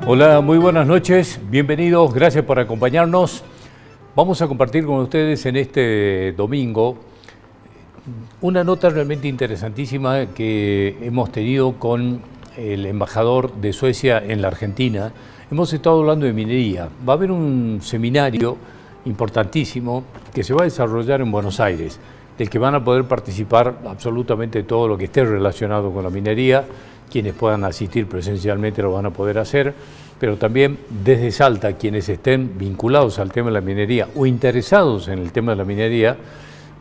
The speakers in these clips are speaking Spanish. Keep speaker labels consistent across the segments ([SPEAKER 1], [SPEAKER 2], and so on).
[SPEAKER 1] Hola, muy buenas noches, bienvenidos, gracias por acompañarnos. Vamos a compartir con ustedes en este domingo una nota realmente interesantísima que hemos tenido con el embajador de Suecia en la Argentina. Hemos estado hablando de minería. Va a haber un seminario importantísimo que se va a desarrollar en Buenos Aires, del que van a poder participar absolutamente todo lo que esté relacionado con la minería. Quienes puedan asistir presencialmente lo van a poder hacer, pero también desde Salta, quienes estén vinculados al tema de la minería o interesados en el tema de la minería,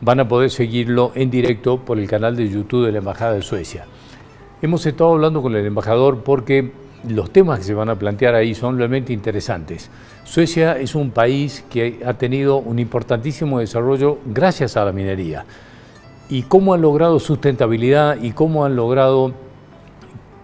[SPEAKER 1] van a poder seguirlo en directo por el canal de YouTube de la Embajada de Suecia. Hemos estado hablando con el embajador porque los temas que se van a plantear ahí son realmente interesantes. Suecia es un país que ha tenido un importantísimo desarrollo gracias a la minería. Y cómo han logrado sustentabilidad y cómo han logrado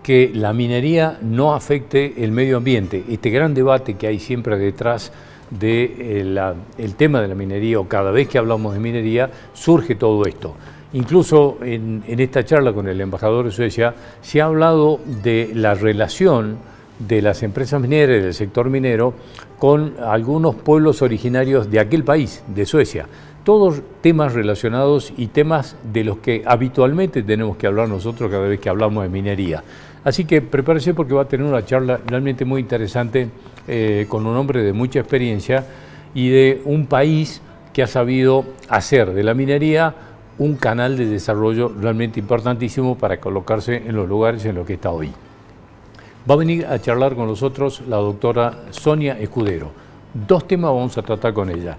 [SPEAKER 1] que la minería no afecte el medio ambiente. Este gran debate que hay siempre detrás del tema de la minería, o cada vez que hablamos de minería, surge todo esto. Incluso en esta charla con el embajador de Suecia se ha hablado de la relación de las empresas mineras y del sector minero con algunos pueblos originarios de aquel país, de Suecia. Todos temas relacionados y temas de los que habitualmente tenemos que hablar nosotros cada vez que hablamos de minería. Así que prepárese porque va a tener una charla realmente muy interesante con un hombre de mucha experiencia y de un país que ha sabido hacer de la minería un canal de desarrollo realmente importantísimo para colocarse en los lugares en los que está hoy. Va a venir a charlar con nosotros la doctora Sonia Escudero. Dos temas vamos a tratar con ella.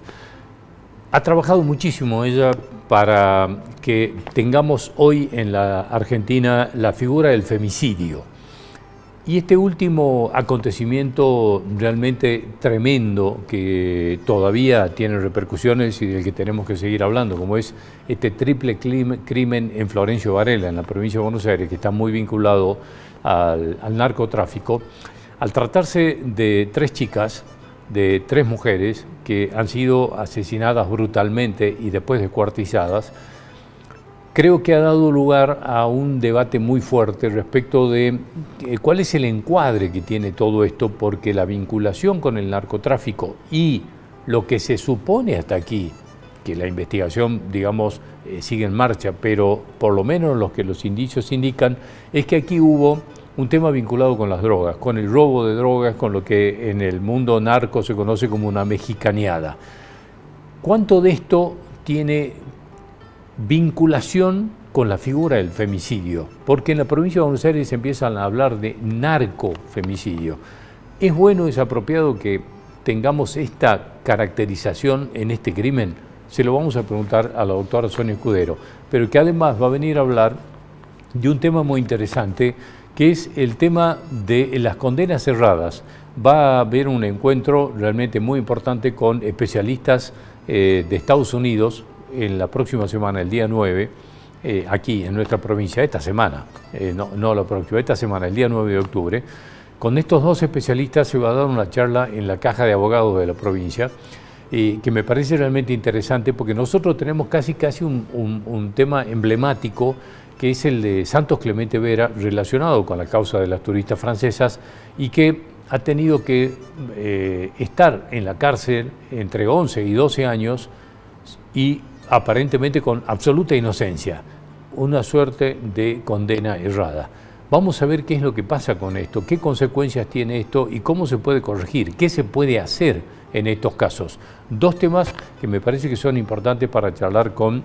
[SPEAKER 1] Ha trabajado muchísimo ella para que tengamos hoy en la Argentina la figura del femicidio. Y este último acontecimiento realmente tremendo que todavía tiene repercusiones y del que tenemos que seguir hablando, como es este triple crimen en Florencio Varela, en la provincia de Buenos Aires, que está muy vinculado al narcotráfico. Al tratarse de tres chicas, de tres mujeres que han sido asesinadas brutalmente y después descuartizadas, creo que ha dado lugar a un debate muy fuerte respecto de cuál es el encuadre que tiene todo esto, porque la vinculación con el narcotráfico y lo que se supone hasta aquí, que la investigación, digamos, sigue en marcha, pero por lo menos lo que los indicios indican es que aquí hubo un tema vinculado con las drogas, con el robo de drogas, con lo que en el mundo narco se conoce como una mexicaneada. ¿Cuánto de esto tiene vinculación con la figura del femicidio? Porque en la provincia de Buenos Aires se empiezan a hablar de narcofemicidio. ¿Es bueno, es apropiado que tengamos esta caracterización en este crimen? Se lo vamos a preguntar a la doctora Sonia Escudero, pero que además va a venir a hablar de un tema muy interesante, que es el tema de las condenas cerradas. Va a haber un encuentro realmente muy importante con especialistas de Estados Unidos en la próxima semana, el día 9, aquí en nuestra provincia, esta semana, no la próxima, esta semana, el día 9 de octubre. Con estos dos especialistas se va a dar una charla en la Caja de Abogados de la provincia, que me parece realmente interesante porque nosotros tenemos casi un tema emblemático, que es el de Santos Clemente Vera, relacionado con la causa de las turistas francesas y que ha tenido que estar en la cárcel entre 11 y 12 años y aparentemente con absoluta inocencia, una suerte de condena errada. Vamos a ver qué es lo que pasa con esto, qué consecuencias tiene esto y cómo se puede corregir, qué se puede hacer en estos casos. Dos temas que me parece que son importantes para charlar con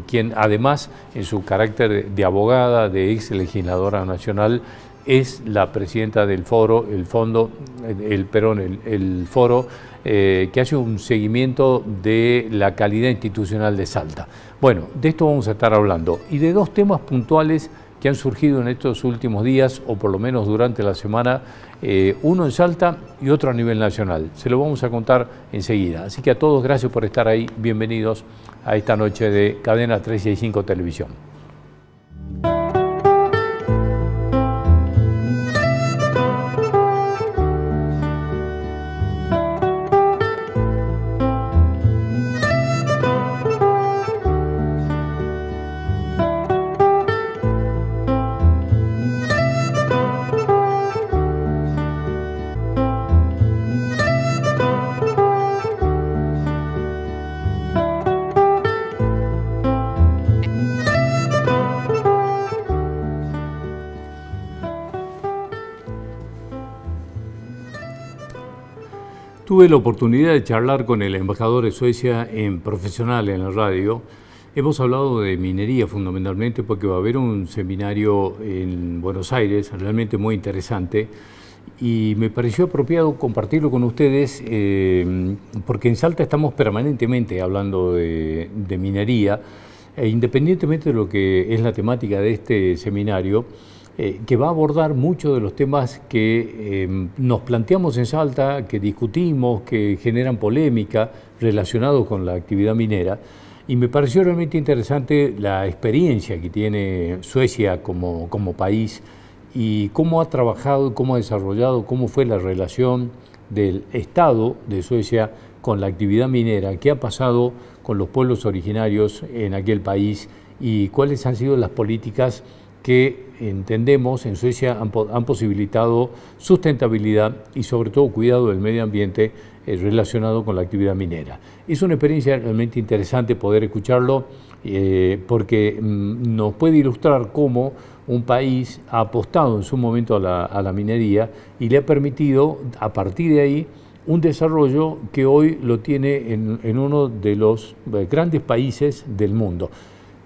[SPEAKER 1] quien además en su carácter de abogada, de ex legisladora nacional, es la presidenta del foro, el foro que hace un seguimiento de la calidad institucional de Salta. Bueno, de esto vamos a estar hablando y de dos temas puntuales que han surgido en estos últimos días, o por lo menos durante la semana, uno en Salta y otro a nivel nacional. Se lo vamos a contar enseguida. Así que a todos, gracias por estar ahí. Bienvenidos a esta noche de Cadena 365 Televisión. Tuve la oportunidad de charlar con el embajador de Suecia en Profesional en la radio. Hemos hablado de minería fundamentalmente porque va a haber un seminario en Buenos Aires realmente muy interesante y me pareció apropiado compartirlo con ustedes porque en Salta estamos permanentemente hablando de minería e independientemente de lo que es la temática de este seminario, que va a abordar muchos de los temas que nos planteamos en Salta, que discutimos, que generan polémica relacionados con la actividad minera. Y me pareció realmente interesante la experiencia que tiene Suecia como país y cómo ha trabajado, cómo ha desarrollado, cómo fue la relación del Estado de Suecia con la actividad minera, qué ha pasado con los pueblos originarios en aquel país y cuáles han sido las políticas que entendemos en Suecia han posibilitado sustentabilidad y sobre todo cuidado del medio ambiente relacionado con la actividad minera. Es una experiencia realmente interesante poder escucharlo porque nos puede ilustrar cómo un país ha apostado en su momento a la minería y le ha permitido a partir de ahí un desarrollo que hoy lo tiene en uno de los grandes países del mundo.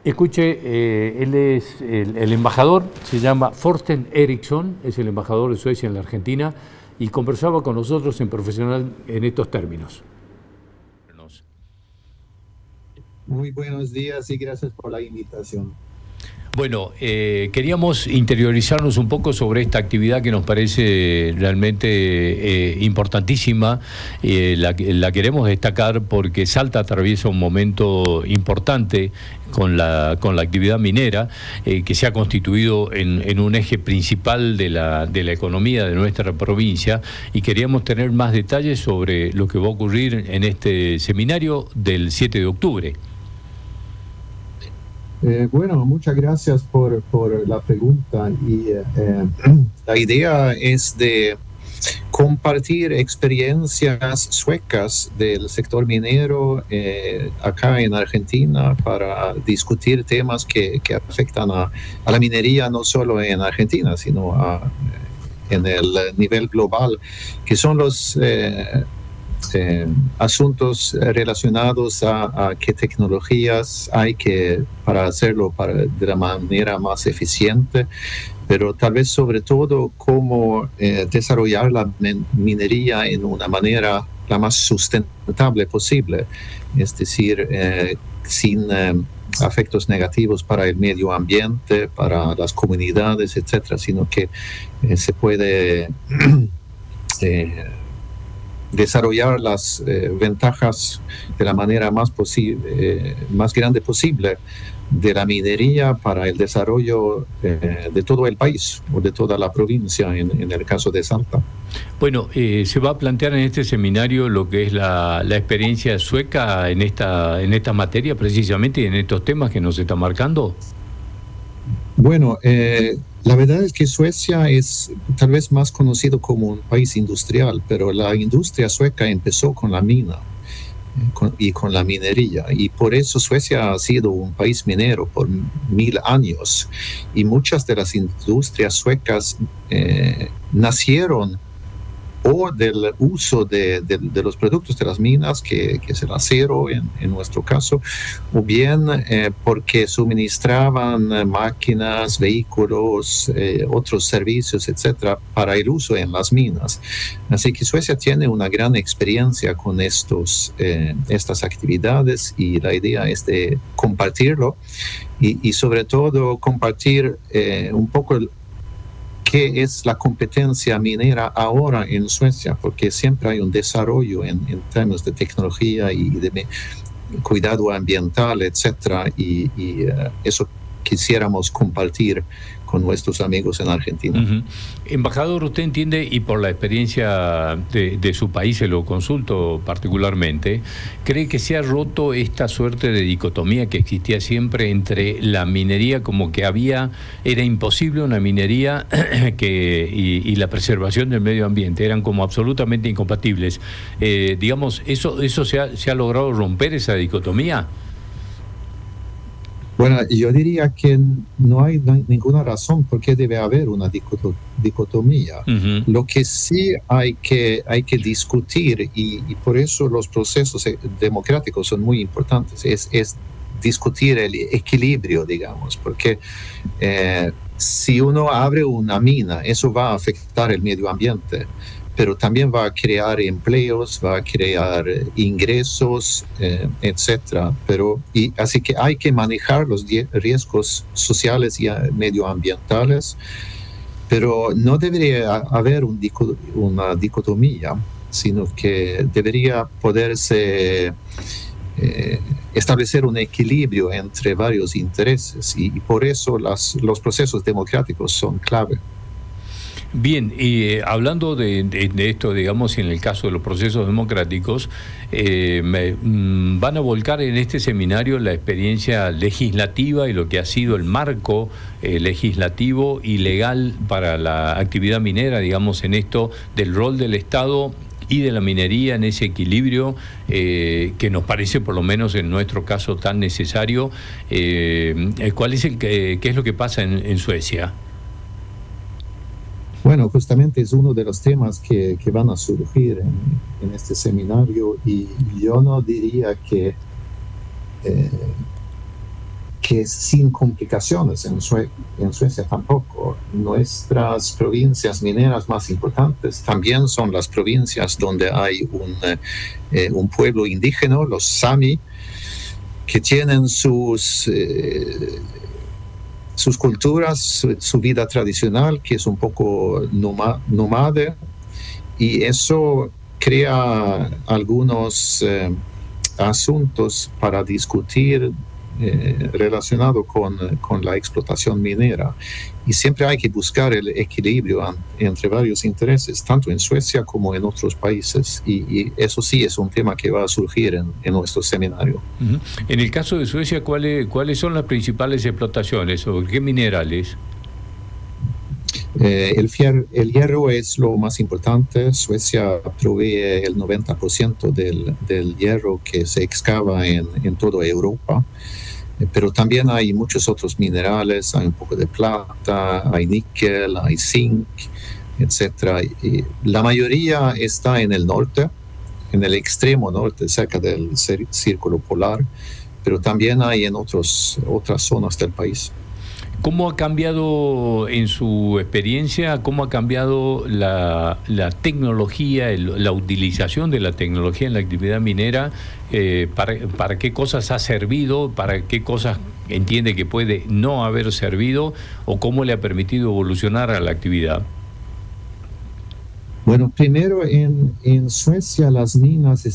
[SPEAKER 1] Escuche, él es el embajador, se llama Thorsten Eriksson, es el embajador de Suecia en la Argentina y conversaba con nosotros en Profesional en estos términos.
[SPEAKER 2] Muy buenos días y gracias por la invitación.
[SPEAKER 1] Bueno, queríamos interiorizarnos un poco sobre esta actividad que nos parece realmente importantísima. La queremos destacar porque Salta atraviesa un momento importante con la actividad minera, que se ha constituido en un eje principal de la economía de nuestra provincia, y queríamos tener más detalles sobre lo que va a ocurrir en este seminario del 7 de octubre.
[SPEAKER 2] Bueno, muchas gracias por la pregunta. Y la idea es de compartir experiencias suecas del sector minero acá en Argentina para discutir temas que afectan a la minería no solo en Argentina, sino en el nivel global, que son los asuntos relacionados a qué tecnologías hay para hacerlo de la manera más eficiente, pero tal vez sobre todo cómo desarrollar la minería en una manera la más sustentable posible, es decir, sin efectos negativos para el medio ambiente, para las comunidades, etcétera, sino que se puede desarrollar las ventajas de la manera más grande posible de la minería para el desarrollo de todo el país o de toda la provincia en el caso de Salta.
[SPEAKER 1] Bueno, se va a plantear en este seminario lo que es la experiencia sueca en esta materia precisamente y en estos temas que nos está marcando.
[SPEAKER 2] Bueno, la verdad es que Suecia es tal vez más conocido como un país industrial, pero la industria sueca empezó con la mina y con la minería, y por eso Suecia ha sido un país minero por 1000 años, y muchas de las industrias suecas nacieron o del uso de los productos de las minas, que es el acero en nuestro caso, o bien porque suministraban máquinas, vehículos, otros servicios, etcétera, para el uso en las minas. Así que Suecia tiene una gran experiencia con estas actividades, y la idea es de compartirlo y sobre todo compartir un poco qué es la competencia minera ahora en Suecia, porque siempre hay un desarrollo en términos de tecnología y de cuidado ambiental, etcétera, y eso quisiéramos compartir con nuestros amigos en Argentina.
[SPEAKER 1] Uh-huh. Embajador, usted entiende, y por la experiencia de su país, se lo consulto particularmente, ¿cree que se ha roto esta suerte de dicotomía que existía siempre entre la minería, como que era imposible una minería y la preservación del medio ambiente, eran como absolutamente incompatibles? Digamos, ¿eso se ha logrado romper esa dicotomía?
[SPEAKER 2] Bueno, yo diría que no hay ninguna razón por qué debe haber una dicotomía. Lo que sí hay que discutir, y por eso los procesos democráticos son muy importantes, es discutir el equilibrio, digamos, porque si uno abre una mina, eso va a afectar el medio ambiente, pero también va a crear empleos, va a crear ingresos, etcétera. Así que hay que manejar los riesgos sociales y medioambientales, pero no debería haber una dicotomía, sino que debería poderse establecer un equilibrio entre varios intereses, y por eso los procesos democráticos son clave.
[SPEAKER 1] Bien, y hablando de esto, digamos, en el caso de los procesos democráticos, van a volcar en este seminario la experiencia legislativa y lo que ha sido el marco legislativo y legal para la actividad minera, digamos, en esto del rol del Estado y de la minería en ese equilibrio que nos parece, por lo menos en nuestro caso, tan necesario. ¿Cuál es qué es lo que pasa en Suecia?
[SPEAKER 2] Bueno, justamente es uno de los temas que van a surgir en este seminario, y yo no diría que sin complicaciones en Suecia tampoco. Nuestras provincias mineras más importantes también son las provincias donde hay un pueblo indígena, los Sami, que tienen sus culturas, su vida tradicional, que es un poco nómade, y eso crea algunos asuntos para discutir relacionado con la explotación minera. Y siempre hay que buscar el equilibrio entre varios intereses, tanto en Suecia como en otros países. Y eso sí es un tema que va a surgir en nuestro seminario.
[SPEAKER 1] En el caso de Suecia, ¿cuáles son las principales explotaciones o qué minerales?
[SPEAKER 2] El hierro es lo más importante. Suecia provee el 90% del hierro que se excava en toda Europa. Pero también hay muchos otros minerales, hay un poco de plata, hay níquel, hay zinc, etc. Y la mayoría está en el norte, en el extremo norte, cerca del círculo polar, pero también hay en otras zonas del país.
[SPEAKER 1] ¿Cómo ha cambiado en su experiencia, cómo ha cambiado la tecnología, la utilización de la tecnología en la actividad minera? ¿Para qué cosas ha servido? ¿Para qué cosas entiende que puede no haber servido? ¿O cómo le ha permitido evolucionar a la actividad?
[SPEAKER 2] Bueno, primero en Suecia las minas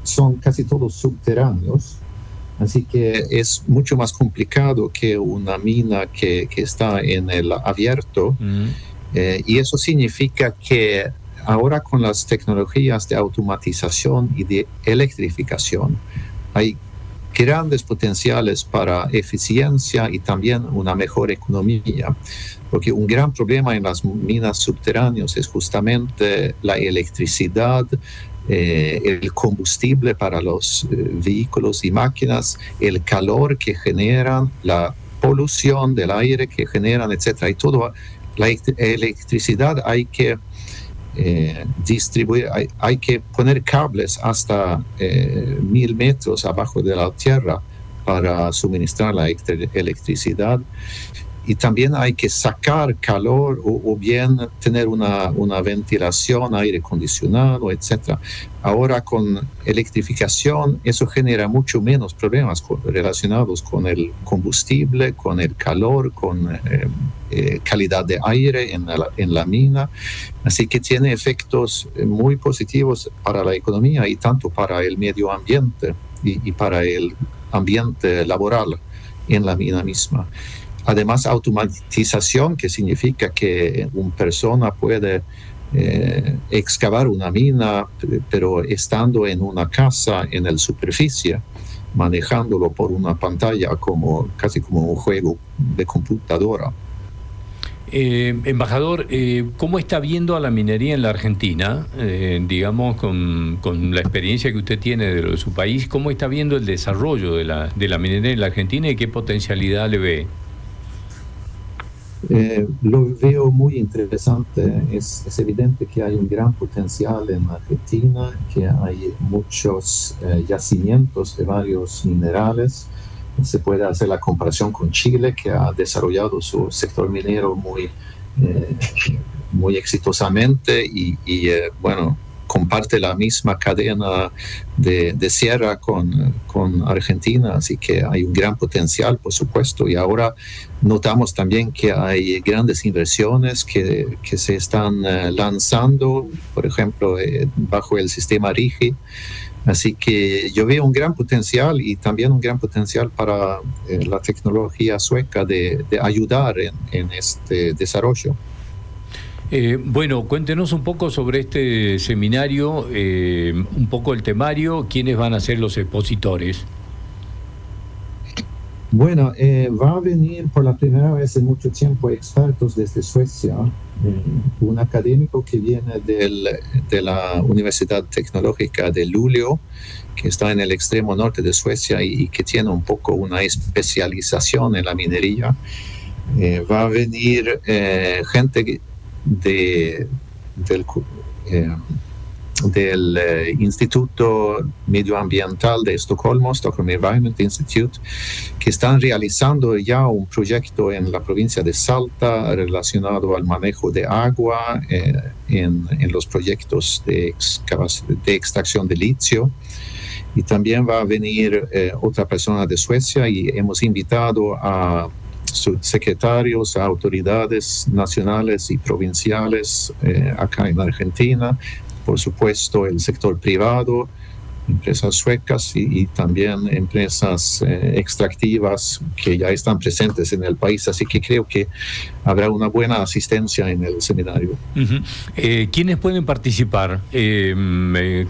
[SPEAKER 2] son casi todos subterráneos. Así que es mucho más complicado que una mina que está en el abierto. Y eso significa que ahora con las tecnologías de automatización y de electrificación hay grandes potenciales para eficiencia y también una mejor economía. Porque un gran problema en las minas subterráneas es justamente la electricidad, el combustible para los vehículos y máquinas, el calor que generan, la polución del aire que generan, etc. Y toda la electricidad hay que distribuir, hay que poner cables hasta 1000 metros abajo de la tierra para suministrar la electricidad. Y también hay que sacar calor o bien tener una ventilación, aire acondicionado, etc. Ahora con electrificación eso genera mucho menos problemas relacionados con el combustible, con el calor, con calidad de aire en la mina. Así que tiene efectos muy positivos para la economía y tanto para el medio ambiente y para el ambiente laboral en la mina misma. Además, automatización, que significa que una persona puede excavar una mina, pero estando en una casa en la superficie, manejándolo por una pantalla casi como un juego de computadora.
[SPEAKER 1] Embajador, ¿cómo está viendo a la minería en la Argentina? Digamos, con la experiencia que usted tiene de lo de su país, ¿cómo está viendo el desarrollo de la minería en la Argentina y qué potencialidad le ve?
[SPEAKER 2] Lo veo muy interesante. Es evidente que hay un gran potencial en Argentina, que hay muchos yacimientos de varios minerales. Se puede hacer la comparación con Chile, que ha desarrollado su sector minero muy exitosamente y bueno, comparte la misma cadena de sierra con Argentina, así que hay un gran potencial, por supuesto, y ahora notamos también que hay grandes inversiones que se están lanzando, por ejemplo, bajo el sistema RIGI. Así que yo veo un gran potencial y también un gran potencial para la tecnología sueca de ayudar en este desarrollo.
[SPEAKER 1] Bueno, cuéntenos un poco sobre este seminario, un poco el temario, quiénes van a ser los expositores.
[SPEAKER 2] Bueno, va a venir por la primera vez en mucho tiempo expertos desde Suecia, un académico que viene de la Universidad Tecnológica de Luleå, que está en el extremo norte de Suecia y que tiene un poco una especialización en la minería. Va a venir gente del Instituto Medioambiental de Estocolmo, Stockholm Environment Institute, que están realizando ya un proyecto en la provincia de Salta relacionado al manejo de agua en los proyectos de extracción de litio. Y también va a venir otra persona de Suecia y hemos invitado a subsecretarios, a autoridades nacionales y provinciales acá en Argentina, por supuesto el sector privado, empresas suecas y también empresas extractivas que ya están presentes en el país, así que creo que habrá una buena asistencia en el seminario.
[SPEAKER 1] ¿Quiénes pueden participar?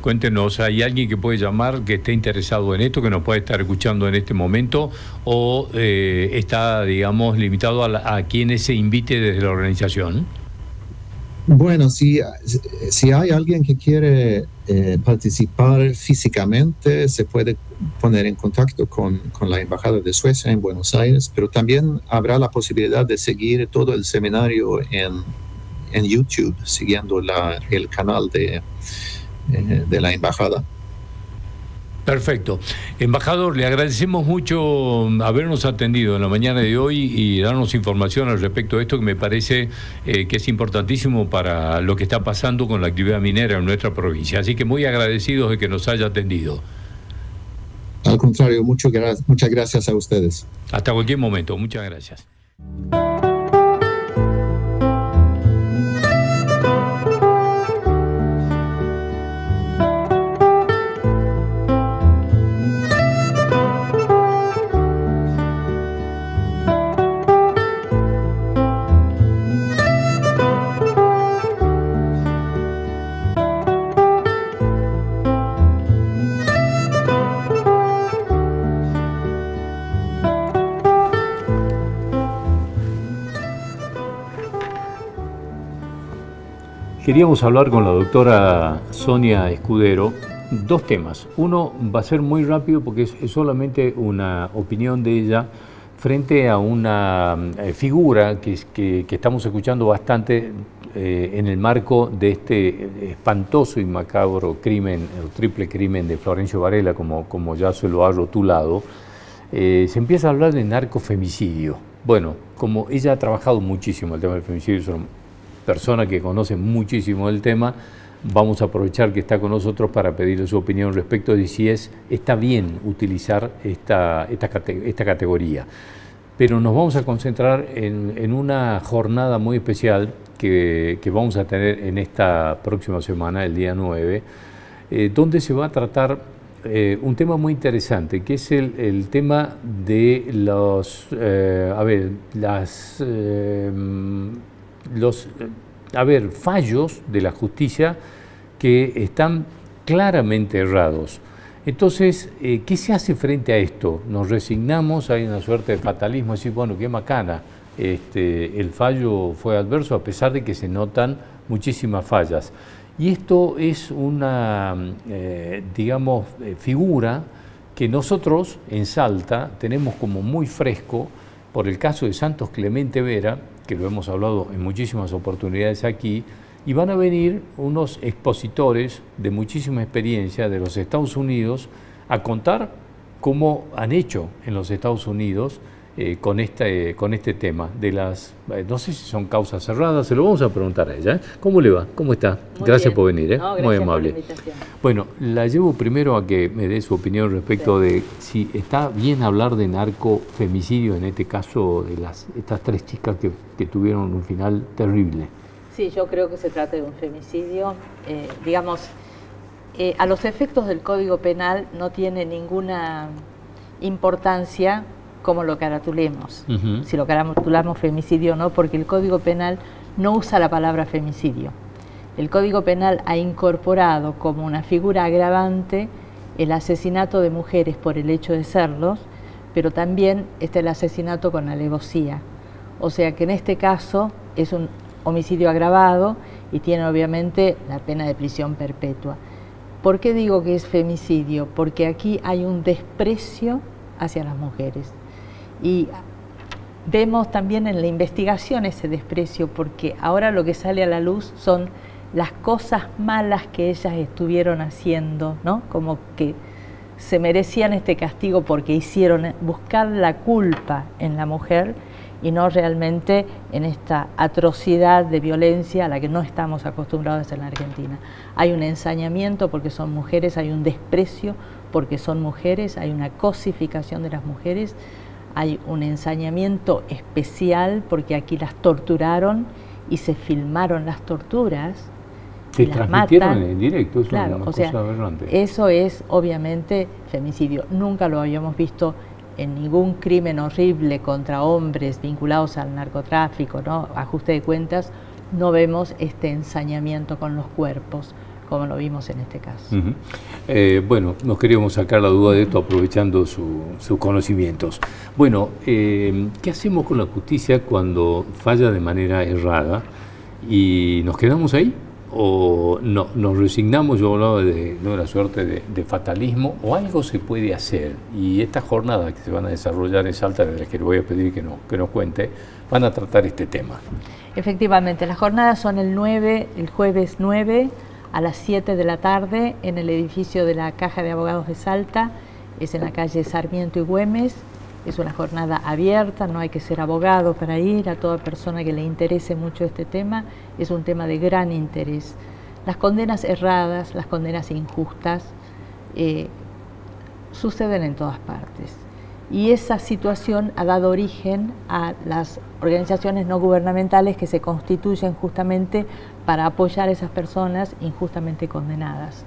[SPEAKER 1] Cuéntenos, ¿hay alguien que puede llamar que esté interesado en esto, que nos puede estar escuchando en este momento, o está, digamos, limitado a quienes se invite desde la organización?
[SPEAKER 2] Bueno, si hay alguien que quiere participar físicamente, se puede poner en contacto con la Embajada de Suecia en Buenos Aires, pero también habrá la posibilidad de seguir todo el seminario en YouTube, siguiendo el canal de la Embajada.
[SPEAKER 1] Perfecto. Embajador, le agradecemos mucho habernos atendido en la mañana de hoy y darnos información al respecto de esto que me parece que es importantísimo para lo que está pasando con la actividad minera en nuestra provincia. Así que muy agradecidos de que nos haya atendido.
[SPEAKER 2] Al contrario, muchas gracias a ustedes.
[SPEAKER 1] Hasta cualquier momento. Muchas gracias. Queríamos hablar con la doctora Sonia Escudero dos temas. Uno va a ser muy rápido porque es solamente una opinión de ella frente a una figura que estamos escuchando bastante en el marco de este espantoso y macabro crimen, el triple crimen de Florencio Varela, como ya se lo ha rotulado. Se empieza a hablar de narcofemicidio. Bueno, como ella ha trabajado muchísimo el tema del femicidio, persona que conoce muchísimo el tema, vamos a aprovechar que está con nosotros para pedirle su opinión respecto de si está bien utilizar esta categoría. Pero nos vamos a concentrar en una jornada muy especial que vamos a tener en esta próxima semana, el día 9, donde se va a tratar un tema muy interesante, que es el tema de los fallos de la justicia que están claramente errados. Entonces, ¿qué se hace frente a esto? ¿Nos resignamos? ¿Hay una suerte de fatalismo? Decir, bueno, qué macana, el fallo fue adverso, a pesar de que se notan muchísimas fallas. Y esto es una, digamos, figura que nosotros en Salta tenemos como muy fresco por el caso de Santos Clemente Vera, que lo hemos hablado en muchísimas oportunidades aquí, y van a venir unos expositores de muchísima experiencia de los Estados Unidos a contar cómo han hecho en los Estados Unidos con este tema de las, no sé si son causas cerradas, se lo vamos a preguntar a ella. ¿Eh? ¿Cómo le va? ¿Cómo está? Gracias por venir,
[SPEAKER 3] No,
[SPEAKER 1] muy amable. Bueno, la llevo primero a que me dé su opinión respecto de si está bien hablar de narcofemicidio, en este caso de estas 3 chicas que tuvieron un final terrible.
[SPEAKER 3] Sí, yo creo que se trata de un femicidio. Digamos, a los efectos del Código Penal no tiene ninguna importancia cómo lo caratulemos, si lo caratulamos femicidio o no, porque el Código Penal no usa la palabra femicidio. El Código Penal ha incorporado como una figura agravante el asesinato de mujeres por el hecho de serlos, pero también está el asesinato con alevosía. O sea que en este caso es un homicidio agravado y tiene obviamente la pena de prisión perpetua. ¿Por qué digo que es femicidio? Porque aquí hay un desprecio hacia las mujeres. Y vemos también en la investigación ese desprecio, porque ahora lo que sale a la luz son las cosas malas que ellas estuvieron haciendo, ¿no? Como que se merecían este castigo porque hicieron, buscar la culpa en la mujer y no realmente en esta atrocidad de violencia a la que no estamos acostumbrados en la Argentina. Hay un ensañamiento porque son mujeres, hay un desprecio porque son mujeres, hay una cosificación de las mujeres, hay un ensañamiento especial porque aquí las torturaron y se filmaron las torturas.
[SPEAKER 1] Se transmitieron en directo, eso
[SPEAKER 3] claro,
[SPEAKER 1] es una cosa aberrante.
[SPEAKER 3] Eso es obviamente femicidio. Nunca lo habíamos visto en ningún crimen horrible contra hombres vinculados al narcotráfico, ¿no? Ajuste de cuentas, no vemos este ensañamiento con los cuerpos, como lo vimos en este caso.
[SPEAKER 1] Bueno, nos queríamos sacar la duda de esto aprovechando sus conocimientos. Bueno, ¿qué hacemos con la justicia cuando falla de manera errada y nos quedamos ahí? ¿O no, nos resignamos? Yo hablaba de una suerte de fatalismo, o algo se puede hacer. Y estas jornadas que se van a desarrollar en Salta, de las que le voy a pedir que nos cuente, van a tratar este tema.
[SPEAKER 3] Efectivamente, las jornadas son el jueves 9 a las 7 de la tarde en el edificio de la Caja de Abogados de Salta, es en la calle Sarmiento y Güemes. Es una jornada abierta, no hay que ser abogado para ir, a toda persona que le interese mucho este tema, es un tema de gran interés. Las condenas erradas, las condenas injustas, suceden en todas partes. Y esa situación ha dado origen a las organizaciones no gubernamentales que se constituyen justamente para apoyar a esas personas injustamente condenadas.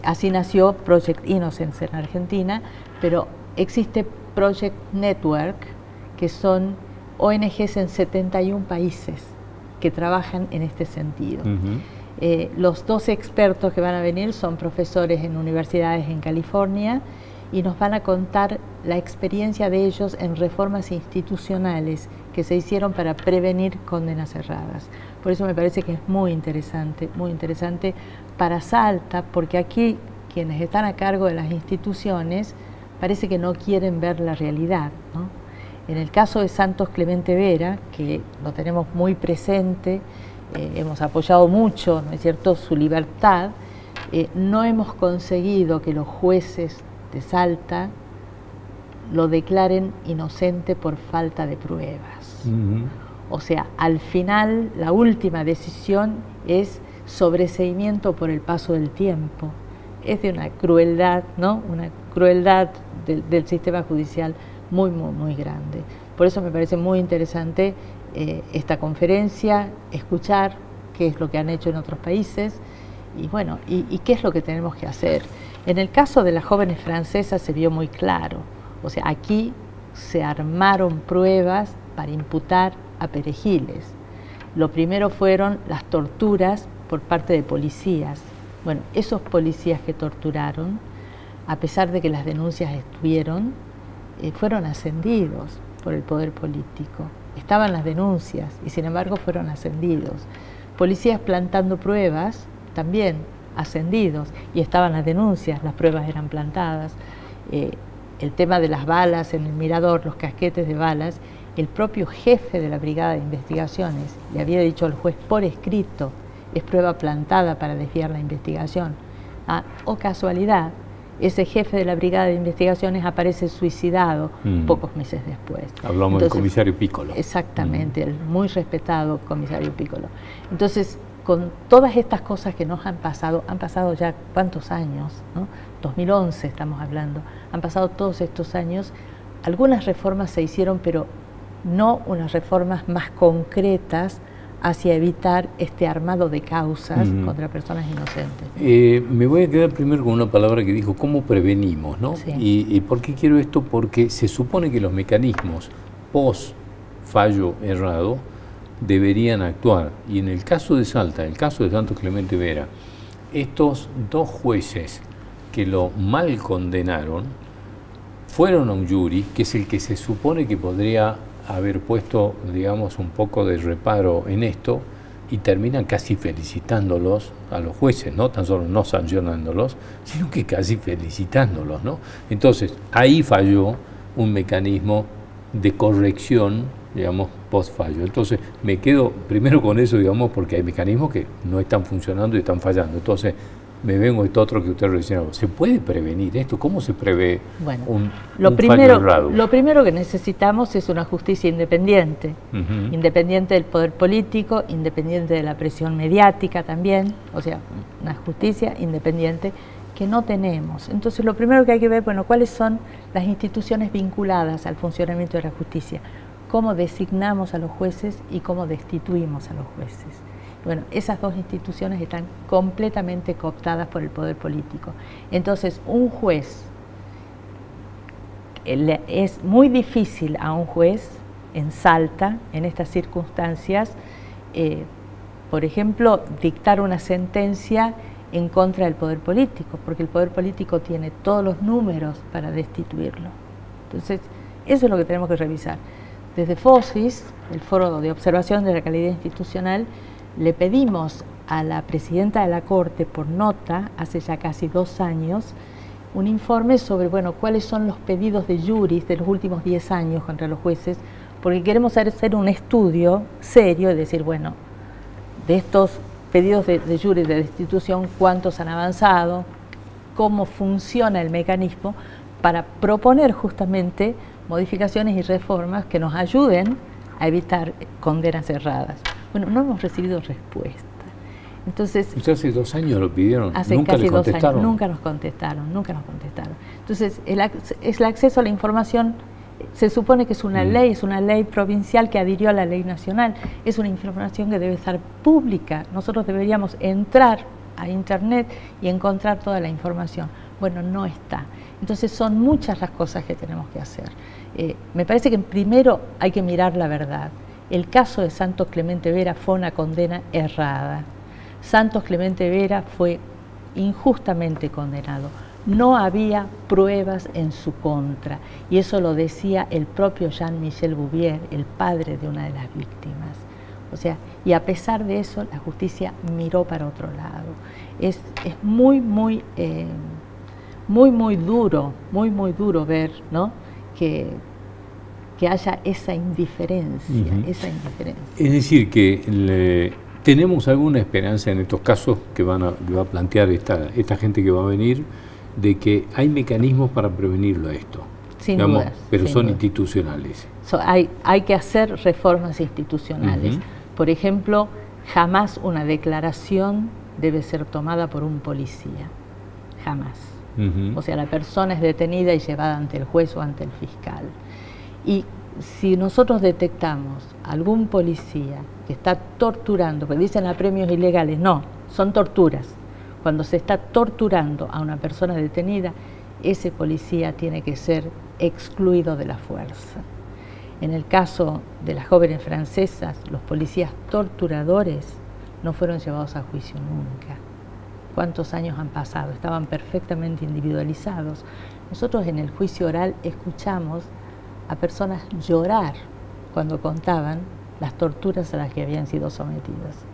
[SPEAKER 3] Así nació Project Innocence en Argentina, pero existe Project Network, que son ONGs en 71 países que trabajan en este sentido. Los 2 expertos que van a venir son profesores en universidades en California y nos van a contar la experiencia de ellos en reformas institucionales que se hicieron para prevenir condenas erradas. Por eso me parece que es muy interesante para Salta, porque aquí quienes están a cargo de las instituciones parece que no quieren ver la realidad, ¿no? En el caso de Santos Clemente Vera, que lo tenemos muy presente, hemos apoyado mucho, ¿no es cierto?, su libertad, no hemos conseguido que los jueces de Salta lo declaren inocente por falta de pruebas. O sea, al final, la última decisión es sobreseimiento por el paso del tiempo. Es de una crueldad, ¿no? Una crueldad del sistema judicial muy, muy, muy grande. Por eso me parece muy interesante esta conferencia, escuchar qué es lo que han hecho en otros países y bueno, y qué es lo que tenemos que hacer. En el caso de las jóvenes francesas se vio muy claro. O sea, aquí se armaron pruebas para imputar a perejiles. Lo primero fueron las torturas por parte de policías. Bueno, esos policías que torturaron, a pesar de que las denuncias estuvieron, fueron ascendidos por el poder político. estaban las denuncias y sin embargo fueron ascendidos. Policías plantando pruebas, también ascendidos, y estaban las denuncias, las pruebas eran plantadas. El tema de las balas en el Mirador, los casquetes de balas, el propio jefe de la Brigada de Investigaciones le había dicho al juez por escrito, es prueba plantada para desviar la investigación. O casualidad, ese jefe de la Brigada de Investigaciones aparece suicidado pocos meses después.
[SPEAKER 1] Hablamos del comisario Piccolo.
[SPEAKER 3] Exactamente, el muy respetado comisario Piccolo. Entonces, con todas estas cosas que nos han pasado ya cuántos años, ¿no? 2011 estamos hablando, han pasado todos estos años, algunas reformas se hicieron, pero no unas reformas más concretas hacia evitar este armado de causas contra personas inocentes.
[SPEAKER 1] Me voy a quedar primero con una palabra que dijo, ¿cómo prevenimos? ¿No?
[SPEAKER 3] Sí.
[SPEAKER 1] ¿Y por qué quiero esto? Porque se supone que los mecanismos post fallo errado deberían actuar. Y en el caso de Salta, en el caso de Santos Clemente Vera, estos dos jueces que lo mal condenaron fueron a un jury, que es el que se supone que podría haber puesto, digamos, un poco de reparo en esto, y terminan casi felicitándolos a los jueces, no tan solo no sancionándolos, sino que casi felicitándolos, ¿no? Entonces, ahí falló un mecanismo de corrección, digamos, post-fallo. Entonces, me quedo primero con eso, digamos, porque hay mecanismos que no están funcionando y están fallando. Entonces, me vengo a esto otro que usted recién habló. ¿Se puede prevenir esto? ¿Cómo se prevé un fallo errado?
[SPEAKER 3] Lo primero que necesitamos es una justicia independiente, independiente del poder político, independiente de la presión mediática también, o sea, una justicia independiente que no tenemos. Entonces, lo primero que hay que ver, bueno, cuáles son las instituciones vinculadas al funcionamiento de la justicia, cómo designamos a los jueces y cómo destituimos a los jueces. Bueno, esas dos instituciones están completamente cooptadas por el poder político. Entonces, un juez, es muy difícil a un juez en Salta, en estas circunstancias, por ejemplo, dictar una sentencia en contra del poder político, porque el poder político tiene todos los números para destituirlo. Entonces, eso es lo que tenemos que revisar. Desde FOSIS, el Foro de Observación de la Calidad Institucional, le pedimos a la presidenta de la Corte por nota, hace ya casi 2 años, un informe sobre, bueno, cuáles son los pedidos de juris de los últimos 10 años contra los jueces, porque queremos hacer un estudio serio y decir, bueno, de estos pedidos de juris de destitución, cuántos han avanzado, cómo funciona el mecanismo para proponer justamente modificaciones y reformas que nos ayuden a evitar condenas erradas. Bueno, no hemos recibido respuesta. Entonces,
[SPEAKER 1] ¿usted hace 2 años lo pidieron?
[SPEAKER 3] Hace
[SPEAKER 1] ¿Nunca
[SPEAKER 3] casi
[SPEAKER 1] le
[SPEAKER 3] 2
[SPEAKER 1] contestaron?
[SPEAKER 3] años. Nunca nos contestaron. Entonces, el acceso a la información se supone que es una ley provincial que adhirió a la ley nacional. Es una información que debe estar pública. Nosotros deberíamos entrar a Internet y encontrar toda la información. Bueno, no está. Entonces, son muchas las cosas que tenemos que hacer. Me parece que primero hay que mirar la verdad. El caso de Santos Clemente Vera fue una condena errada. Santos Clemente Vera fue injustamente condenado. No había pruebas en su contra, y eso lo decía el propio Jean-Michel Bouvier, el padre de una de las víctimas. O sea, y a pesar de eso, la justicia miró para otro lado. Es muy duro ver, ¿no?, que haya esa indiferencia,
[SPEAKER 1] Es decir, que tenemos alguna esperanza en estos casos que va a plantear esta gente que va a venir, de que hay mecanismos para prevenirlo a esto.
[SPEAKER 3] Sin dudas,
[SPEAKER 1] pero
[SPEAKER 3] sin
[SPEAKER 1] son
[SPEAKER 3] dudas.
[SPEAKER 1] Institucionales.
[SPEAKER 3] Hay que hacer reformas institucionales. Por ejemplo, jamás una declaración debe ser tomada por un policía. Jamás. O sea, la persona es detenida y llevada ante el juez o ante el fiscal. Y si nosotros detectamos algún policía que está torturando, porque dicen a premios ilegales, no, son torturas. Cuando se está torturando a una persona detenida, ese policía tiene que ser excluido de la fuerza. En el caso de las jóvenes francesas, los policías torturadores no fueron llevados a juicio nunca. ¿Cuántos años han pasado? Estaban perfectamente individualizados. Nosotros en el juicio oral escuchamos a personas llorar cuando contaban las torturas a las que habían sido sometidas.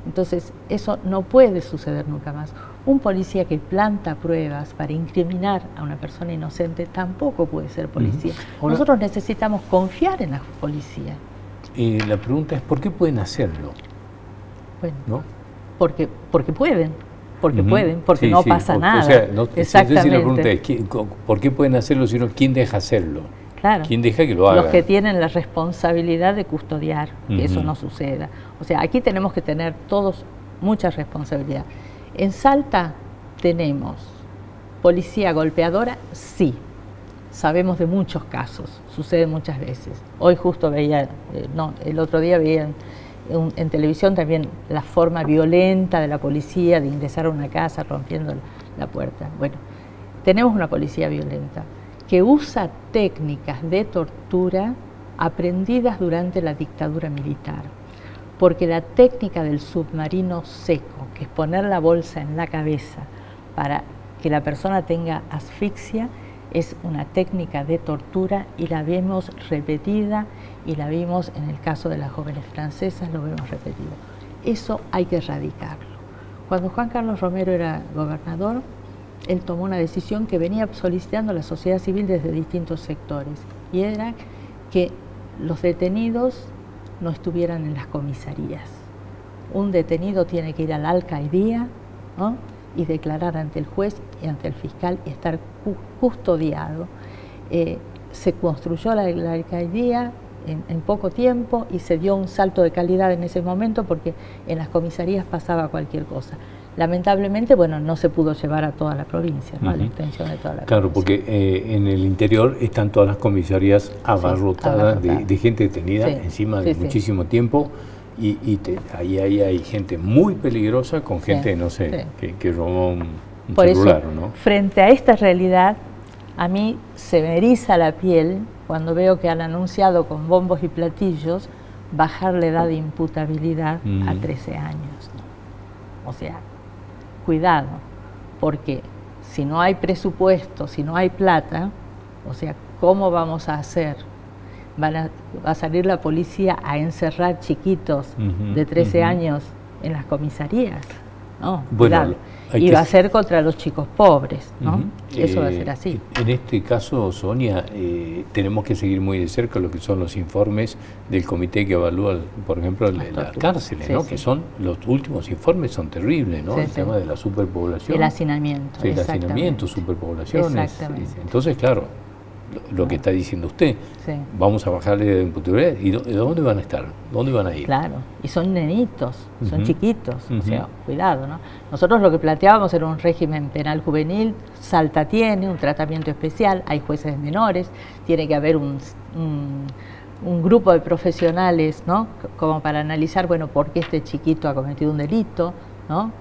[SPEAKER 3] Entonces, eso no puede suceder nunca más. Un policía que planta pruebas para incriminar a una persona inocente tampoco puede ser policía. Ahora, nosotros necesitamos confiar en la policía.
[SPEAKER 1] La pregunta es, ¿por qué pueden hacerlo?
[SPEAKER 3] Bueno,
[SPEAKER 1] ¿no?
[SPEAKER 3] Porque pueden. Porque pueden, porque no pasa nada.
[SPEAKER 1] O sea, no,
[SPEAKER 3] exactamente.
[SPEAKER 1] La pregunta es, ¿por qué pueden hacerlo? Sino, ¿quién deja hacerlo?
[SPEAKER 3] Claro.
[SPEAKER 1] ¿Quién deja que lo haga?
[SPEAKER 3] Los que tienen la responsabilidad de custodiar que eso no suceda. O sea, aquí tenemos que tener todos mucha responsabilidad. En Salta tenemos policía golpeadora, sí. Sabemos de muchos casos, sucede muchas veces. Hoy justo veía, el otro día veía en televisión también la forma violenta de la policía de ingresar a una casa rompiendo la puerta. Bueno, tenemos una policía violenta que usa técnicas de tortura aprendidas durante la dictadura militar, porque la técnica del submarino seco, que es poner la bolsa en la cabeza para que la persona tenga asfixia, es una técnica de tortura y la vemos repetida y la vimos en el caso de las jóvenes francesas, lo vemos repetido. Eso hay que erradicarlo. Cuando Juan Carlos Romero era gobernador, él tomó una decisión que venía solicitando la sociedad civil desde distintos sectores, y era que los detenidos no estuvieran en las comisarías. Un detenido tiene que ir al alcaidía, ¿no?, y declarar ante el juez y ante el fiscal y estar custodiado. Se construyó la alcaidía en poco tiempo y se dio un salto de calidad en ese momento porque en las comisarías pasaba cualquier cosa. Lamentablemente, bueno, no se pudo llevar a toda la provincia, ¿no? A la extensión de toda la provincia.
[SPEAKER 1] Claro, porque en el interior están todas las comisarías abarrotadas de gente detenida encima de muchísimo tiempo. Y ahí hay gente muy peligrosa con gente, no sé, que robó un celular,
[SPEAKER 3] eso,
[SPEAKER 1] ¿no?
[SPEAKER 3] Frente a esta realidad, a mí se me eriza la piel cuando veo que han anunciado con bombos y platillos bajar la edad de imputabilidad a 13 años, ¿no? O sea, cuidado, porque si no hay presupuesto, si no hay plata, o sea, ¿cómo vamos a hacer? Va a salir la policía a encerrar chiquitos de 13 años en las comisarías, ¿no?
[SPEAKER 1] Bueno,
[SPEAKER 3] y va a ser contra los chicos pobres, ¿no? Eso va a ser así.
[SPEAKER 1] En este caso, Sonia, tenemos que seguir muy de cerca lo que son los informes del comité que evalúa, por ejemplo, las cárceles, ¿no? Que son, los últimos informes son terribles, ¿no? El tema de la superpoblación.
[SPEAKER 3] El hacinamiento.
[SPEAKER 1] Sí, el hacinamiento, superpoblaciones.
[SPEAKER 3] Exactamente.
[SPEAKER 1] Entonces, claro, lo que está diciendo usted, vamos a bajarle de imputabilidad, ¿y dónde van a estar? ¿Dónde van a ir?
[SPEAKER 3] Claro, y son nenitos, son chiquitos, o sea, cuidado, ¿no? Nosotros lo que planteábamos era un régimen penal juvenil. Salta tiene un tratamiento especial, hay jueces menores, tiene que haber un grupo de profesionales, ¿no?, como para analizar, bueno, por qué este chiquito ha cometido un delito, ¿no?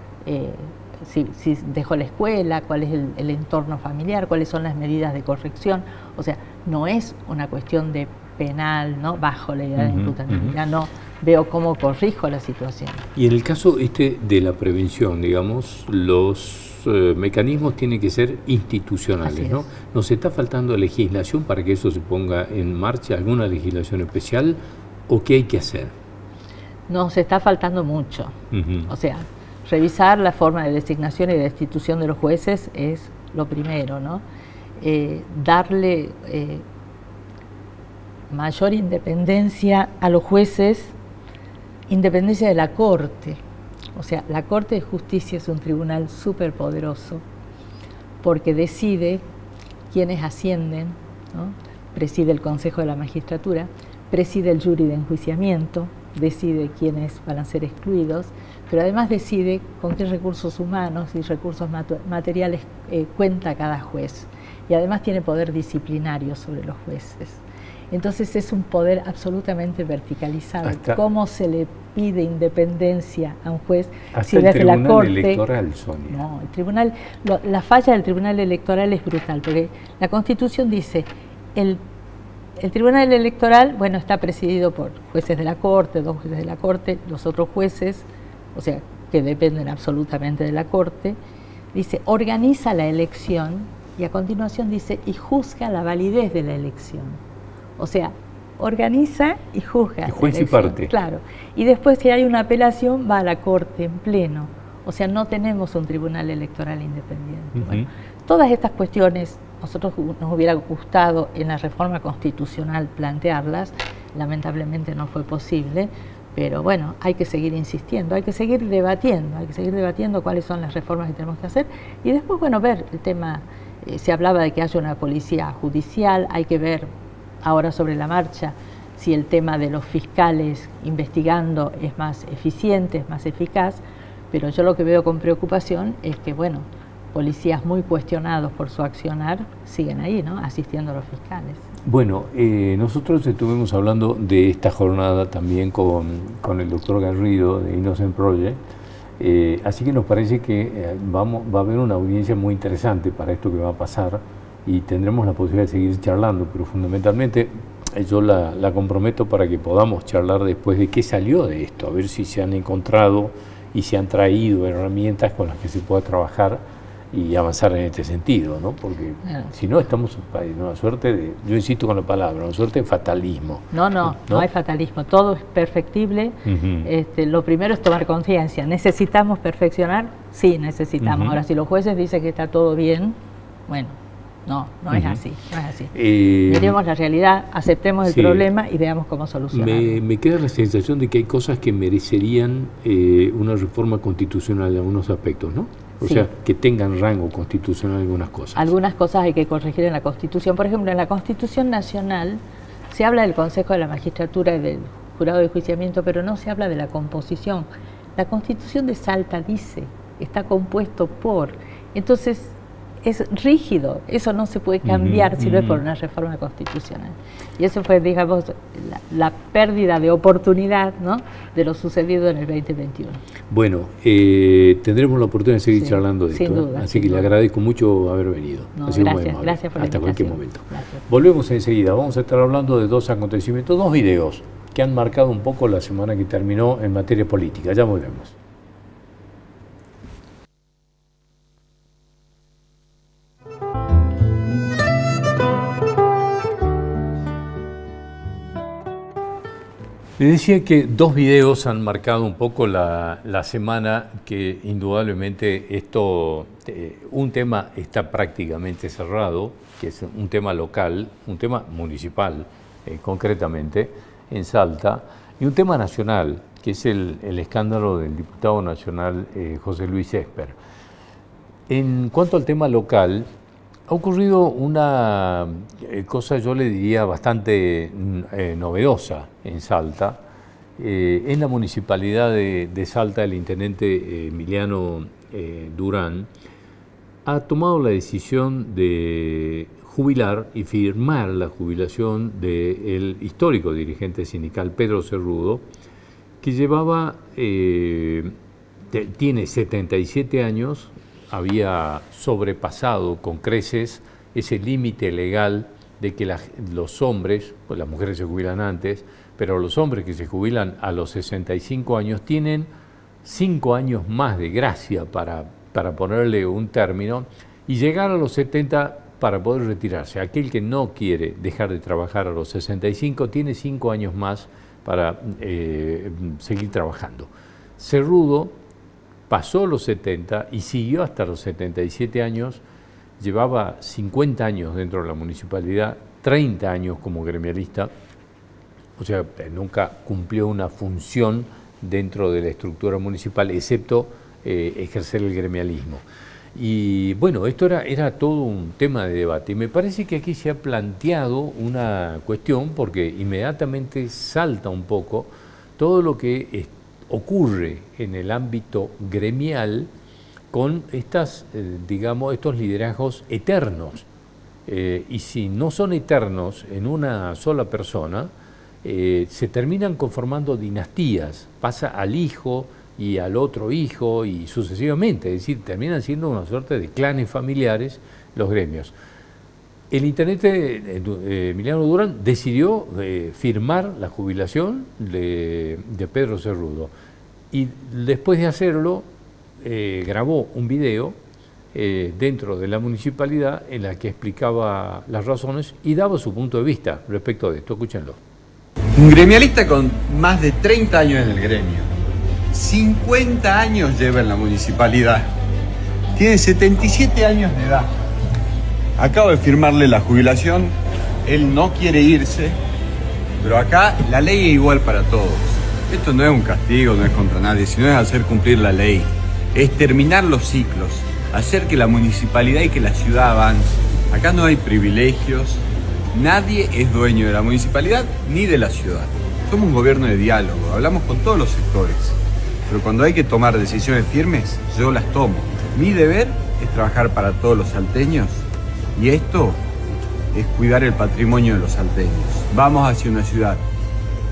[SPEAKER 3] Si dejó la escuela, cuál es el entorno familiar, cuáles son las medidas de corrección. O sea, no es una cuestión de penal, ¿no?, bajo la edad de imputabilidad, no veo cómo corrijo la situación.
[SPEAKER 1] Y en el caso de la prevención, digamos, los mecanismos tienen que ser institucionales, ¿no? ¿Nos está faltando legislación para que eso se ponga en marcha, alguna legislación especial, o qué hay que hacer? Nos
[SPEAKER 3] está faltando mucho, o sea, revisar la forma de designación y de destitución de los jueces es lo primero, ¿no? Darle mayor independencia a los jueces, independencia de la Corte. O sea, la Corte de Justicia es un tribunal súper poderoso porque decide quiénes ascienden, ¿no? Preside el Consejo de la Magistratura, preside el jury de enjuiciamiento, decide quiénes van a ser excluidos, pero además decide con qué recursos humanos y recursos materiales cuenta cada juez. Y además tiene poder disciplinario sobre los jueces. Entonces es un poder absolutamente verticalizado. ¿Cómo se le pide independencia a un juez si desde la Corte?
[SPEAKER 1] El Tribunal Electoral, Sonia.
[SPEAKER 3] No, el tribunal, la falla del Tribunal Electoral es brutal, porque la Constitución dice, el Tribunal Electoral, bueno, está presidido por jueces de la Corte, 2 jueces de la Corte, los otros jueces, o sea, que dependen absolutamente de la Corte, dice, organiza la elección, y a continuación dice, y juzga la validez de la elección. O sea, organiza y juzga.
[SPEAKER 1] Y juez y parte.
[SPEAKER 3] Claro. Y después, si hay una apelación, va a la Corte en pleno. O sea, no tenemos un tribunal electoral independiente. Bueno, todas estas cuestiones, nosotros nos hubiera gustado en la reforma constitucional plantearlas, lamentablemente no fue posible, pero bueno, hay que seguir insistiendo, hay que seguir debatiendo cuáles son las reformas que tenemos que hacer y después, bueno, ver el tema, se hablaba de que haya una policía judicial, hay que ver ahora sobre la marcha si el tema de los fiscales investigando es más eficiente, es más eficaz, pero yo lo que veo con preocupación es que, bueno, policías muy cuestionados por su accionar siguen ahí, ¿no?, asistiendo a los fiscales.
[SPEAKER 1] Bueno, nosotros estuvimos hablando de esta jornada también con el doctor Garrido de Innocent Project, así que nos parece que va a haber una audiencia muy interesante para esto que va a pasar y tendremos la posibilidad de seguir charlando, pero fundamentalmente yo la comprometo para que podamos charlar después de qué salió de esto, a ver si se han encontrado y se han traído herramientas con las que se pueda trabajar y avanzar en este sentido, ¿no? Porque si no estamos en una suerte de, yo insisto con la palabra, una suerte de fatalismo.
[SPEAKER 3] No hay fatalismo, todo es perfectible. Lo primero es tomar conciencia. ¿Necesitamos perfeccionar? Sí, necesitamos. Ahora, si los jueces dicen que está todo bien, bueno, no es así, no es así. Miremos la realidad, aceptemos el problema y veamos cómo solucionarlo.
[SPEAKER 1] Me queda la sensación de que hay cosas que merecerían una reforma constitucional en algunos aspectos, ¿no? O sea, que tengan rango constitucional algunas cosas.
[SPEAKER 3] Algunas cosas hay que corregir en la Constitución. Por ejemplo, en la Constitución Nacional se habla del Consejo de la Magistratura y del Jurado de Enjuiciamiento, pero no se habla de la composición. La Constitución de Salta dice, está compuesto por... Entonces, es rígido, eso no se puede cambiar si no es por una reforma constitucional. Y eso fue, digamos, la pérdida de oportunidad, ¿no?, de lo sucedido en el 2021.
[SPEAKER 1] Bueno, tendremos la oportunidad de seguir charlando de esto.
[SPEAKER 3] Sin duda,
[SPEAKER 1] así que le agradezco mucho haber venido.
[SPEAKER 3] Gracias por la invitación.
[SPEAKER 1] Hasta cualquier momento.
[SPEAKER 3] Gracias.
[SPEAKER 1] Volvemos enseguida. Vamos a estar hablando de dos acontecimientos, dos videos que han marcado un poco la semana que terminó en materia política. Ya volvemos. Les decía que dos videos han marcado un poco la semana, que indudablemente un tema está prácticamente cerrado, que es un tema local, un tema municipal concretamente en Salta, y un tema nacional, que es el escándalo del diputado nacional José Luis Esper. En cuanto al tema local, ha ocurrido una cosa, yo le diría, bastante novedosa en Salta. En la municipalidad de Salta, el intendente Emiliano Durán ha tomado la decisión de jubilar y firmar la jubilación del histórico dirigente sindical Pedro Cerrudo, que tiene 77 años, había sobrepasado con creces ese límite legal de que los hombres, pues las mujeres se jubilan antes, pero los hombres que se jubilan a los 65 años tienen 5 años más de gracia para ponerle un término y llegar a los 70 para poder retirarse. Aquel que no quiere dejar de trabajar a los 65 tiene 5 años más para seguir trabajando. Cerrudo pasó los 70 y siguió hasta los 77 años, llevaba 50 años dentro de la municipalidad, 30 años como gremialista, o sea, nunca cumplió una función dentro de la estructura municipal, excepto ejercer el gremialismo. Y bueno, esto era todo un tema de debate, y me parece que aquí se ha planteado una cuestión, porque inmediatamente salta un poco todo lo que ocurre en el ámbito gremial con estos liderazgos eternos. Y si no son eternos en una sola persona, se terminan conformando dinastías, pasa al hijo y al otro hijo y sucesivamente, es decir, terminan siendo una suerte de clanes familiares los gremios. El intendente Emiliano Durán decidió firmar la jubilación de Pedro Cerrudo y después de hacerlo grabó un video dentro de la municipalidad en la que explicaba las razones y daba su punto de vista respecto de esto. Escúchenlo.
[SPEAKER 4] Un gremialista con más de 30 años en el gremio. 50 años lleva en la municipalidad. Tiene 77 años de edad. Acabo de firmarle la jubilación. Él no quiere irse. Pero acá la ley es igual para todos. Esto no es un castigo, no es contra nadie, sino es hacer cumplir la ley. Es terminar los ciclos. Hacer que la municipalidad y que la ciudad avance. Acá no hay privilegios. Nadie es dueño de la municipalidad ni de la ciudad. Somos un gobierno de diálogo, hablamos con todos los sectores. Pero cuando hay que tomar decisiones firmes, yo las tomo. Mi deber es trabajar para todos los salteños y esto es cuidar el patrimonio de los salteños. Vamos hacia una ciudad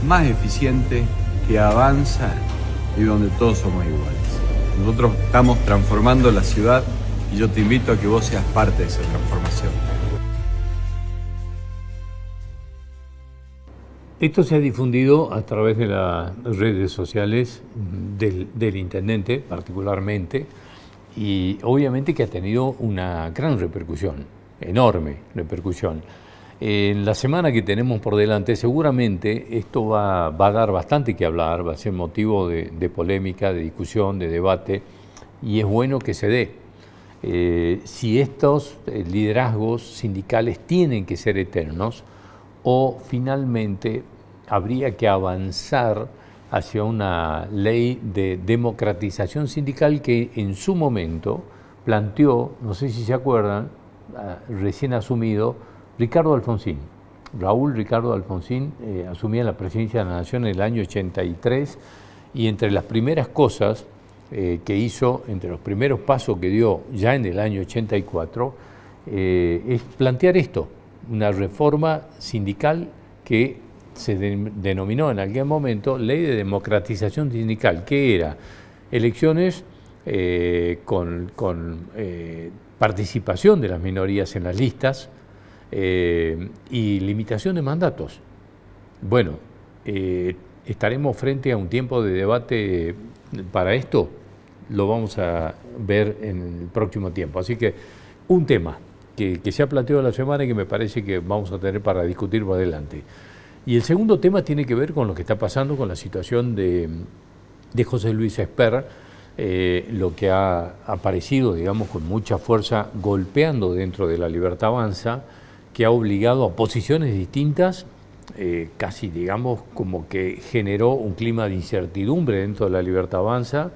[SPEAKER 4] más eficiente, que avanza y donde todos somos iguales. Nosotros estamos transformando la ciudad y yo te invito a que vos seas parte de esa transformación.
[SPEAKER 1] Esto se ha difundido a través de las redes sociales del intendente particularmente y obviamente que ha tenido una gran repercusión, enorme repercusión. En la semana que tenemos por delante seguramente esto va a dar bastante que hablar, va a ser motivo de polémica, de discusión, de debate y es bueno que se dé. Si estos liderazgos sindicales tienen que ser eternos o finalmente habría que avanzar hacia una ley de democratización sindical que en su momento planteó, no sé si se acuerdan, recién asumido, Ricardo Alfonsín. Raúl Ricardo Alfonsín asumía la presidencia de la Nación en el año 83 y entre las primeras cosas que hizo, entre los primeros pasos que dio ya en el año 84, es plantear esto, una reforma sindical que se denominó en aquel momento Ley de Democratización Sindical, que era elecciones con participación de las minorías en las listas y limitación de mandatos. Bueno, estaremos frente a un tiempo de debate para esto, lo vamos a ver en el próximo tiempo. Así que un tema que se ha planteado la semana y que me parece que vamos a tener para discutir más adelante. Y el segundo tema tiene que ver con lo que está pasando con la situación de José Luis Esper, lo que ha aparecido, digamos, con mucha fuerza, golpeando dentro de la Libertad Avanza, que ha obligado a posiciones distintas, casi, digamos, como que generó un clima de incertidumbre dentro de la Libertad Avanza,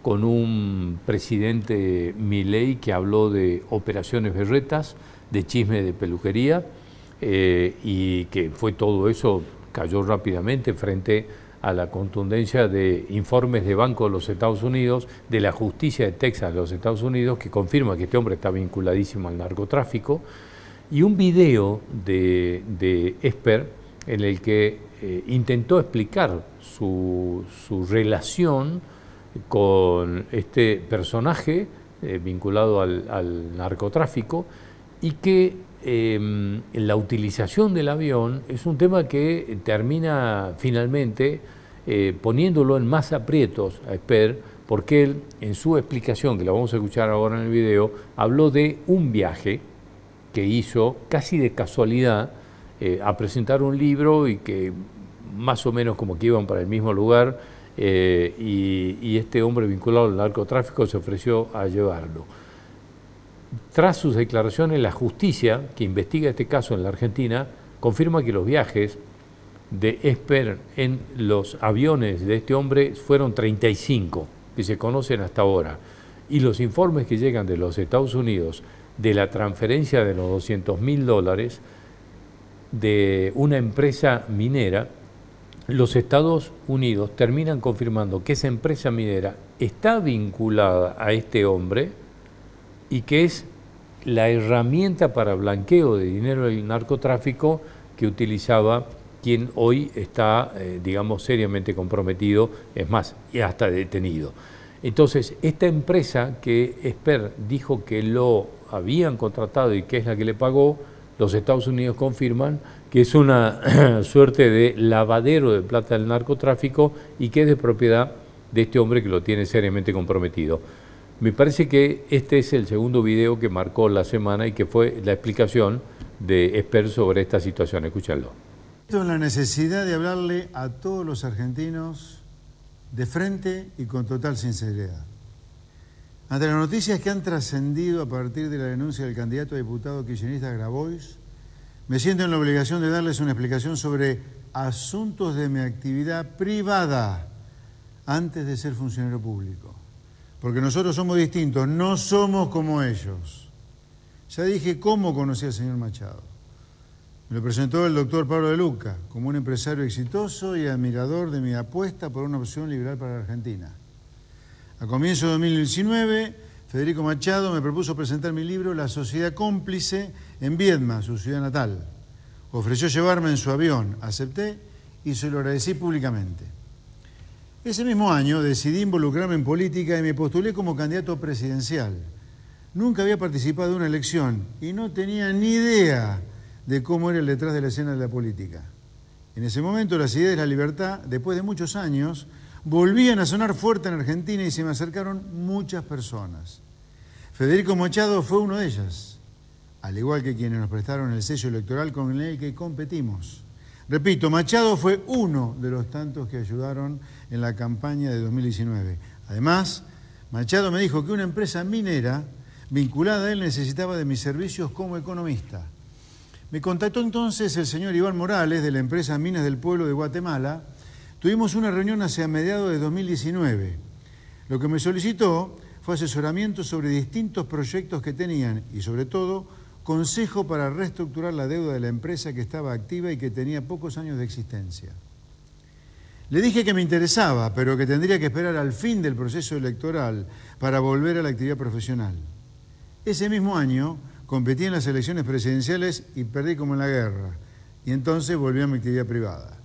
[SPEAKER 1] con un presidente Milei que habló de operaciones berretas, de chisme de peluquería, y que fue todo eso, cayó rápidamente frente a la contundencia de informes de Banco de los Estados Unidos, de la justicia de Texas de los Estados Unidos, que confirma que este hombre está vinculadísimo al narcotráfico, y un video de Esper en el que intentó explicar su relación con este personaje vinculado al narcotráfico y que la utilización del avión es un tema que termina finalmente poniéndolo en más aprietos a Esper, porque él en su explicación, que la vamos a escuchar ahora en el video, habló de un viaje que hizo casi de casualidad a presentar un libro y que más o menos como que iban para el mismo lugar y este hombre vinculado al narcotráfico se ofreció a llevarlo. Tras sus declaraciones, la justicia que investiga este caso en la Argentina confirma que los viajes de Esper en los aviones de este hombre fueron 35, que se conocen hasta ahora, y los informes que llegan de los Estados Unidos de la transferencia de los $200.000 de una empresa minera, los Estados Unidos terminan confirmando que esa empresa minera está vinculada a este hombre y que es la herramienta para blanqueo de dinero del narcotráfico que utilizaba quien hoy está, digamos, seriamente comprometido, es más, y hasta detenido. Entonces, esta empresa que Esper dijo que lo habían contratado y que es la que le pagó, los Estados Unidos confirman que es una suerte de lavadero de plata del narcotráfico y que es de propiedad de este hombre que lo tiene seriamente comprometido. Me parece que este es el segundo video que marcó la semana y que fue la explicación de Esper sobre esta situación. Escúchalo.
[SPEAKER 5] En la necesidad de hablarle a todos los argentinos de frente y con total sinceridad. Ante las noticias que han trascendido a partir de la denuncia del candidato a diputado kirchnerista Grabois, me siento en la obligación de darles una explicación sobre asuntos de mi actividad privada antes de ser funcionario público. Porque nosotros somos distintos, no somos como ellos. Ya dije cómo conocí al señor Machado. Me lo presentó el doctor Pablo de Luca como un empresario exitoso y admirador de mi apuesta por una opción liberal para la Argentina. A comienzo de 2019, Federico Machado me propuso presentar mi libro La Sociedad Cómplice en Viedma, su ciudad natal. Ofreció llevarme en su avión, acepté y se lo agradecí públicamente. Ese mismo año decidí involucrarme en política y me postulé como candidato presidencial. Nunca había participado de una elección y no tenía ni idea de cómo era el detrás de la escena de la política. En ese momento las ideas de la libertad, después de muchos años, volvían a sonar fuerte en Argentina y se me acercaron muchas personas. Federico Machado fue uno de ellas, al igual que quienes nos prestaron el sello electoral con el que competimos. Repito, Machado fue uno de los tantos que ayudaron en la campaña de 2019. Además, Machado me dijo que una empresa minera vinculada a él necesitaba de mis servicios como economista. Me contactó entonces el señor Iván Morales de la empresa Minas del Pueblo de Guatemala. Tuvimos una reunión hacia mediados de 2019. Lo que me solicitó fue asesoramiento sobre distintos proyectos que tenían y sobre todo consejo para reestructurar la deuda de la empresa que estaba activa y que tenía pocos años de existencia. Le dije que me interesaba, pero que tendría que esperar al fin del proceso electoral para volver a la actividad profesional. Ese mismo año competí en las elecciones presidenciales y perdí como en la guerra, y entonces volví a mi actividad privada.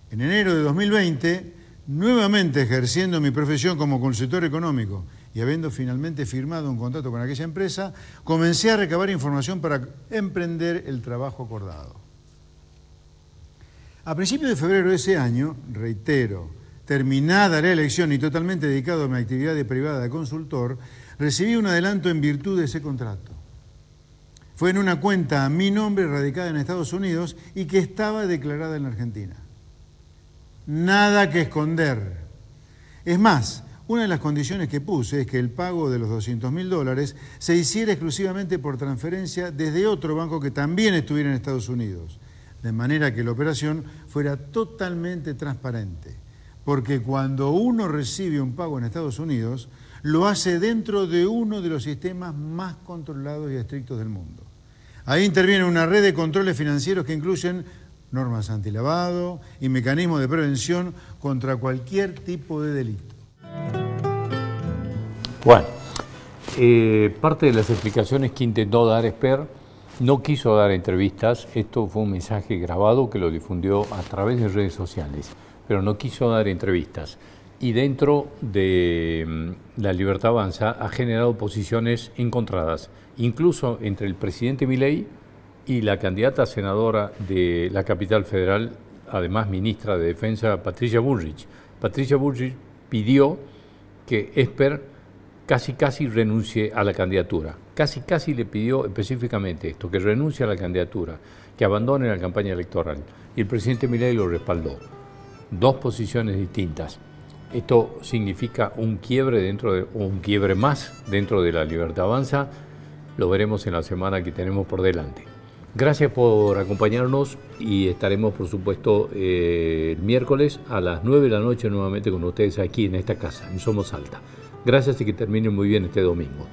[SPEAKER 5] En enero de 2020, nuevamente ejerciendo mi profesión como consultor económico y habiendo finalmente firmado un contrato con aquella empresa, comencé a recabar información para emprender el trabajo acordado. A principios de febrero de ese año, reitero, terminada la elección y totalmente dedicado a mi actividad privada de consultor, recibí un adelanto en virtud de ese contrato. Fue en una cuenta a mi nombre radicada en Estados Unidos y que estaba declarada en la Argentina. Nada que esconder. Es más, una de las condiciones que puse es que el pago de los $200.000 se hiciera exclusivamente por transferencia desde otro banco que también estuviera en Estados Unidos, de manera que la operación fuera totalmente transparente. Porque cuando uno recibe un pago en Estados Unidos, lo hace dentro de uno de los sistemas más controlados y estrictos del mundo. Ahí interviene una red de controles financieros que incluyen normas antilavado y mecanismos de prevención contra cualquier tipo de delito.
[SPEAKER 1] Bueno, parte de las explicaciones que intentó dar Esper, no quiso dar entrevistas. Esto fue un mensaje grabado que lo difundió a través de redes sociales, pero no quiso dar entrevistas. Y dentro de La Libertad Avanza ha generado posiciones encontradas, incluso entre el presidente Milei y la candidata senadora de la capital federal, además ministra de Defensa, Patricia Bullrich. Patricia Bullrich pidió que Esper casi renuncie a la candidatura. Casi le pidió específicamente esto, que renuncie a la candidatura, que abandone la campaña electoral. Y el presidente Milei lo respaldó. Dos posiciones distintas. Esto significa un quiebre un quiebre más dentro de La Libertad Avanza. Lo veremos en la semana que tenemos por delante. Gracias por acompañarnos y estaremos, por supuesto, el miércoles a las 9 de la noche nuevamente con ustedes aquí en esta casa, en Somos Salta. Gracias y que terminen muy bien este domingo.